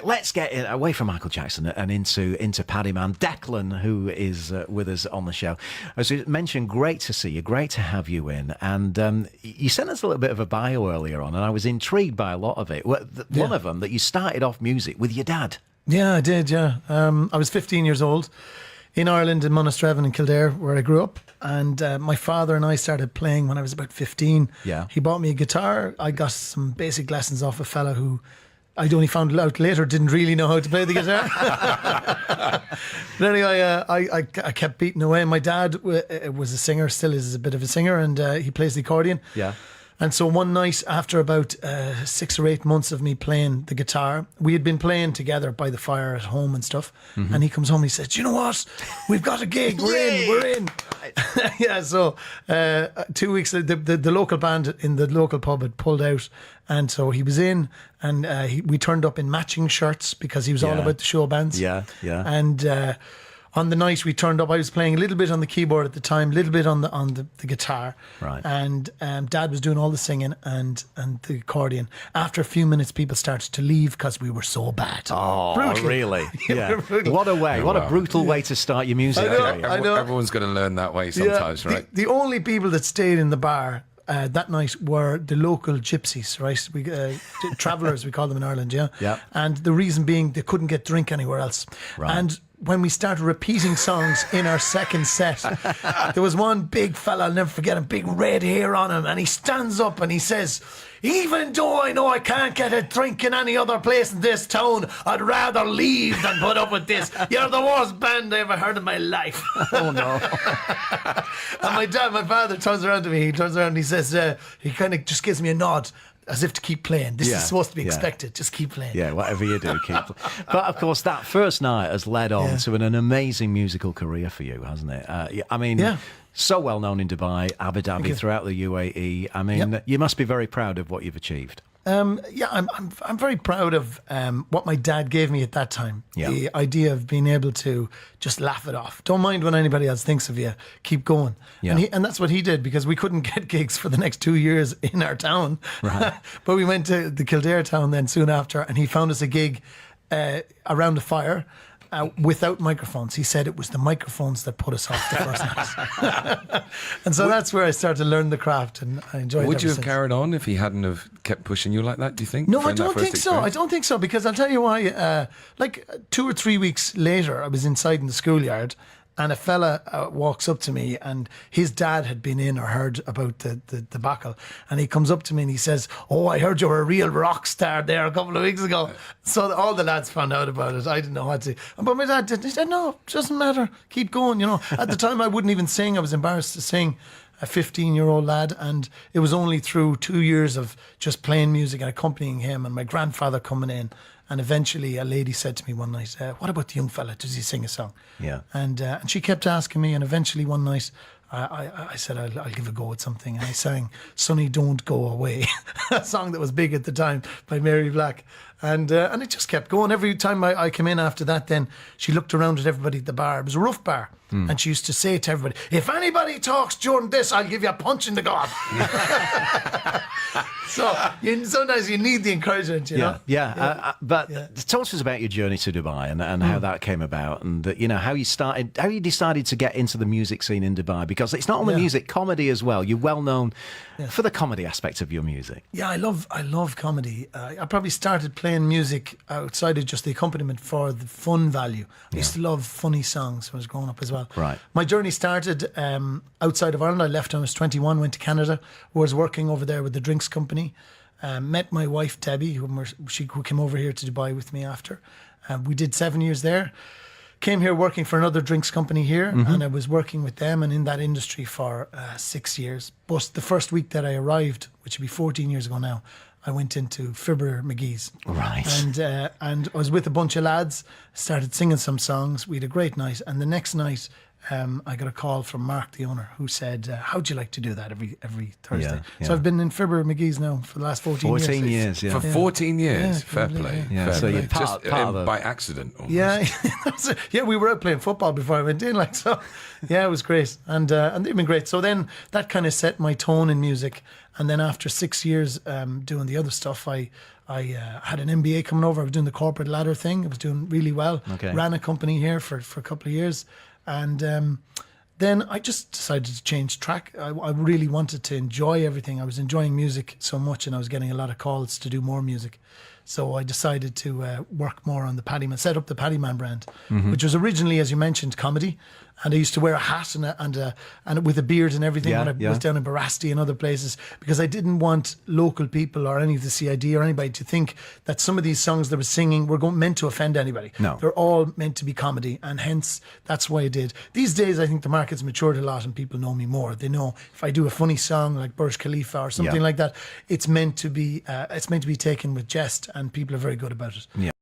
let's get away from Michael Jackson and into Paddyman. Declan, who is with us on the show. As you mentioned, great to see you, great to have you in. And you sent us a little bit of a bio earlier on, and I was intrigued by a lot of it. One of them, that you started off music with your dad. Yeah, I did, yeah. I was 15 years old in Ireland, in Monasterevin in Kildare, where I grew up. And my father and I started playing when I was about 15. Yeah. He bought me a guitar. I got some basic lessons off a fella who I only found out later didn't really know how to play the guitar. But anyway, I kept beating away. My dad was a singer, still is a bit of a singer, and he plays the accordion. Yeah. And so one night, after about 6 or 8 months of me playing the guitar, we had been playing together by the fire at home and stuff. Mm-hmm. And he comes home and he says, "Do you know what? We've got a gig. We're in. Yeah, so 2 weeks, the local band in the local pub had pulled out. And so he was in, and we turned up in matching shirts because he was all about the show bands. Yeah. And on the night we turned up, I was playing a little bit on the keyboard at the time, a little bit on the guitar. Right. And Dad was doing all the singing and the accordion. After a few minutes, people started to leave because we were so bad. Oh, Brutally. really? Yeah. What a way. What a brutal way to start your music career. I know. Everyone's going to learn that way sometimes, right? The only people that stayed in the bar that night were the local gypsies, right? We travellers, we call them in Ireland, yeah? Yeah. And the reason being they couldn't get drink anywhere else. Right. And when we started repeating songs in our second set, there was one big fella, I'll never forget him, big red hair on him, and he stands up and he says, "Even though I know I can't get a drink in any other place in this town, I'd rather leave than put up with this. You're the worst band I ever heard in my life." Oh, no. And my father turns around to me, and he says, he kind of just gives me a nod, as if to keep playing. This is supposed to be expected. Just keep playing. Yeah, whatever you do, keep playing. But of course, that first night has led on to an amazing musical career for you, hasn't it? I mean, so well known in Dubai, Abu Dhabi, throughout the UAE. I mean, you must be very proud of what you've achieved. I'm very proud of what my dad gave me at that time. Yeah. The idea of being able to just laugh it off. Don't mind when anybody else thinks of you. Keep going. Yeah. And that's what he did, because we couldn't get gigs for the next 2 years in our town. Right. But we went to the Kildare town then soon after, and he found us a gig around a fire. Without microphones. He said it was the microphones that put us off the first night. And so that's where I started to learn the craft, and I enjoyed it. Would you have since. carried on if he hadn't have kept pushing you like that, do you think? No, I don't think so. I don't think so, because I'll tell you why. Like 2 or 3 weeks later, I was inside in the schoolyard, and a fella walks up to me, and his dad had been in or heard about the debacle, and he comes up to me and he says, "Oh, I heard you were a real rock star there a couple of weeks ago." So all the lads found out about it. I didn't know what to. But my dad didn't. He said, "No, it doesn't matter. Keep going." You know, at the time I wouldn't even sing. I was embarrassed to sing. A 15-year-old lad, and it was only through 2 years of just playing music and accompanying him, and my grandfather coming in. And eventually a lady said to me one night, "What about the young fella? Does he sing a song?" Yeah. And she kept asking me, and eventually one night I said, I'll give a go at something. And I sang "Sonny Don't Go Away," a song that was big at the time by Mary Black. And it just kept going. Every time I came in after that, then she looked around at everybody at the bar. It was a rough bar. And she used to say to everybody, "If anybody talks during this, I'll give you a punch in the gob." So sometimes you need the encouragement, you know? But talk to us about your journey to Dubai and how that came about, and how you decided to get into the music scene in Dubai, because it's not only music, comedy as well. You're well known for the comedy aspect of your music. Yeah, I love comedy. I probably started playing music outside of just the accompaniment for the fun value. I used to love funny songs when I was growing up as well. Right. My journey started outside of Ireland. I left when I was 21, went to Canada, was working over there with the drinks company. Met my wife Debbie, who came over here to Dubai with me after. We did 7 years there. Came here working for another drinks company here, and I was working with them and in that industry for 6 years. But the first week that I arrived, which would be 14 years ago now, I went into Fibber McGee's. Right. And I was with a bunch of lads, started singing some songs. We had a great night. And the next night, I got a call from Mark, the owner, who said, "How'd you like to do that every Thursday?" So I've been in Fibber McGee's now for the last 14 years. 14 years, For 14 years, fair probably, play. yeah. Fair So play. you're part of the... by accident. Almost. Yeah, we were out playing football before I went in, like, so. Yeah, it was great, and they've been great. So then that kind of set my tone in music, and then after 6 years doing the other stuff, I I had an MBA coming over. I was doing the corporate ladder thing. I was doing really well. Okay. Ran a company here for a couple of years. And then I just decided to change track. I really wanted to enjoy everything. I was enjoying music so much, and I was getting a lot of calls to do more music. So I decided to work more on the Paddyman, set up the Paddyman brand, which was originally, as you mentioned, comedy. And I used to wear a hat and with a beard and everything when I was down in Barasti and other places, because I didn't want local people or any of the CID or anybody to think that some of these songs they were singing were meant to offend anybody. No. They're all meant to be comedy, and hence that's why I did. These days I think the market's matured a lot and people know me more. They know if I do a funny song like Burj Khalifa or something like that, it's meant to be taken with jest, and people are very good about it. Yeah.